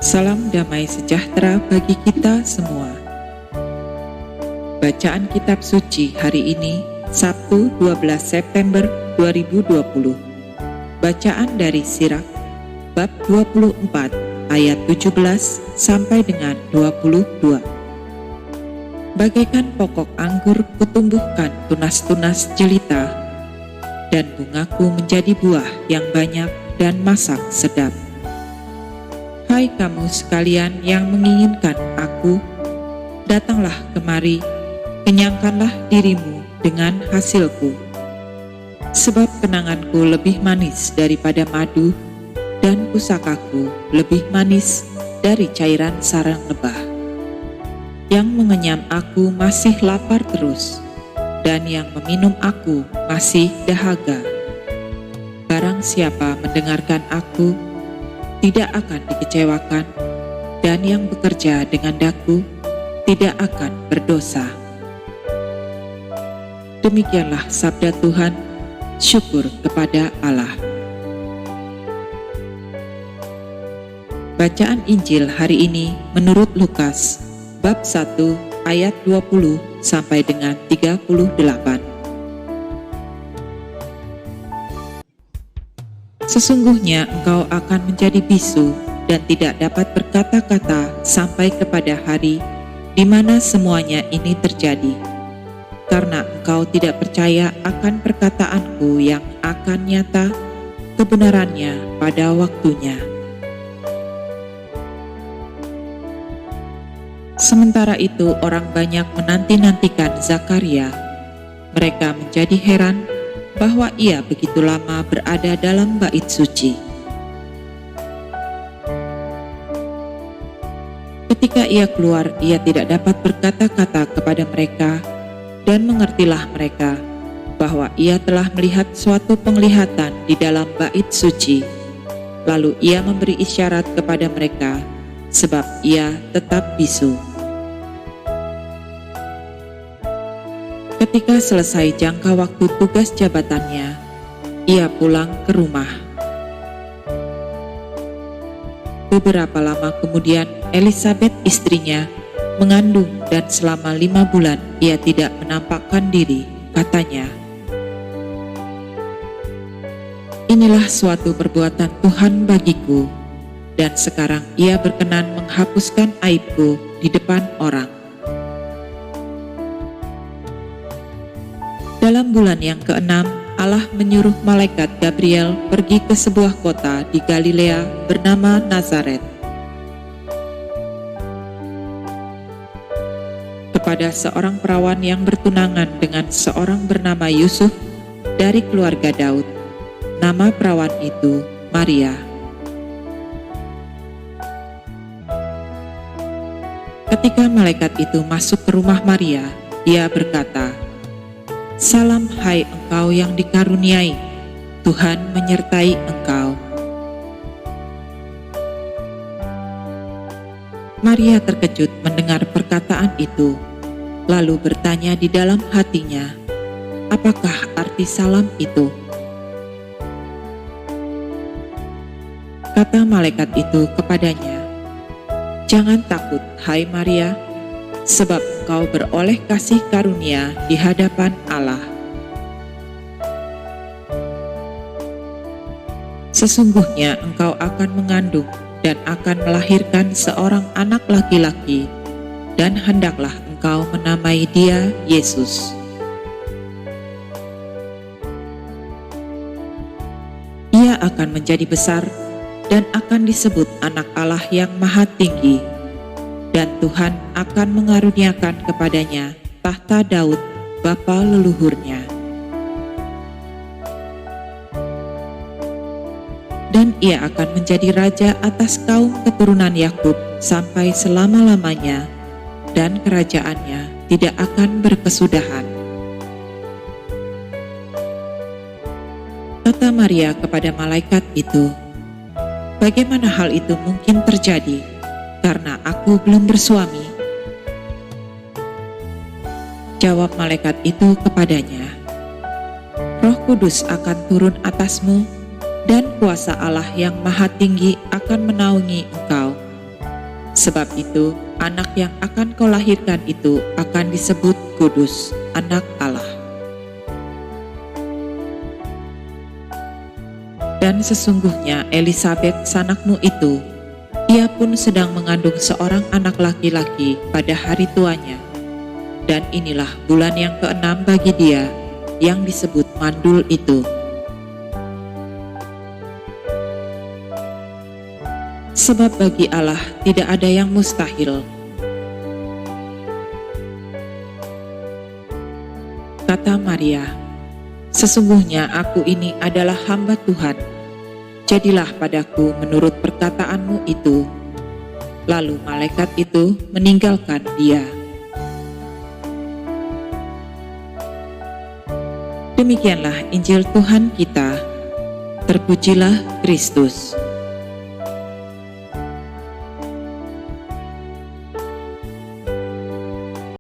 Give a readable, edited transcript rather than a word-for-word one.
Salam damai sejahtera bagi kita semua. Bacaan kitab suci hari ini, Sabtu 12 September 2020. Bacaan dari Sirach, bab 24, ayat 17 sampai dengan 22. Bagaikan pokok anggur kutumbuhkan tunas-tunas jelita, dan bungaku menjadi buah yang banyak dan masak sedap. Hai kamu sekalian yang menginginkan aku, datanglah kemari, kenyangkanlah dirimu dengan hasilku. Sebab kenanganku lebih manis daripada madu, dan pusakaku lebih manis dari cairan sarang lebah. Yang mengenyam aku masih lapar terus, dan yang meminum aku masih dahaga. Barang siapa mendengarkan aku, tidak akan dikecewakan, dan yang bekerja dengan daku tidak akan berdosa. Demikianlah sabda Tuhan, syukur kepada Allah. Bacaan Injil hari ini menurut Lukas, bab 1 ayat 20 sampai dengan 38. Sesungguhnya engkau akan menjadi bisu dan tidak dapat berkata-kata sampai kepada hari di mana semuanya ini terjadi, karena engkau tidak percaya akan perkataanku yang akan nyata kebenarannya pada waktunya. Sementara itu orang banyak menanti-nantikan Zakaria. Mereka menjadi heran bahwa ia begitu lama berada dalam bait suci. Ketika ia keluar, ia tidak dapat berkata-kata kepada mereka, dan mengertilah mereka bahwa ia telah melihat suatu penglihatan di dalam bait suci. Lalu ia memberi isyarat kepada mereka, sebab ia tetap bisu. Ketika selesai jangka waktu tugas jabatannya, ia pulang ke rumah. Beberapa lama kemudian, Elisabet istrinya mengandung, dan selama 5 bulan ia tidak menampakkan diri, katanya. Inilah suatu perbuatan Tuhan bagiku, dan sekarang ia berkenan menghapuskan aibku di depan orang. Dalam bulan yang ke-6, Allah menyuruh malaikat Gabriel pergi ke sebuah kota di Galilea bernama Nazaret, kepada seorang perawan yang bertunangan dengan seorang bernama Yusuf dari keluarga Daud. Nama perawan itu Maria. Ketika malaikat itu masuk ke rumah Maria, ia berkata, "Salam hai engkau yang dikaruniai, Tuhan menyertai engkau." Maria terkejut mendengar perkataan itu, lalu bertanya di dalam hatinya, apakah arti salam itu? Kata malaikat itu kepadanya, "Jangan takut, hai Maria, sebab engkau beroleh kasih karunia di hadapan Allah. Sesungguhnya engkau akan mengandung dan akan melahirkan seorang anak laki-laki, dan hendaklah engkau menamai dia Yesus. Ia akan menjadi besar dan akan disebut Anak Allah yang Maha Tinggi, dan Tuhan akan mengaruniakan kepadanya tahta Daud, bapa leluhurnya. Dan ia akan menjadi raja atas kaum keturunan Yakub sampai selama-lamanya, dan kerajaannya tidak akan berkesudahan." Kata Maria kepada malaikat itu, "Bagaimana hal itu mungkin terjadi, karena aku belum bersuami?" Jawab malaikat itu kepadanya, "Roh Kudus akan turun atasmu, dan kuasa Allah yang Maha Tinggi akan menaungi engkau, Sebab itu, anak yang akan kau lahirkan itu akan disebut kudus, anak Allah. Dan sesungguhnya Elisabet sanakmu itu, ia pun sedang mengandung seorang anak laki-laki pada hari tuanya. Dan inilah bulan yang ke-6 bagi dia, yang disebut mandul itu. Sebab bagi Allah tidak ada yang mustahil. Kata Maria, "Sesungguhnya aku ini adalah hamba Tuhan. Jadilah padaku menurut perkataanmu itu." Lalu malaikat itu meninggalkan dia. Demikianlah Injil Tuhan kita. Terpujilah Kristus.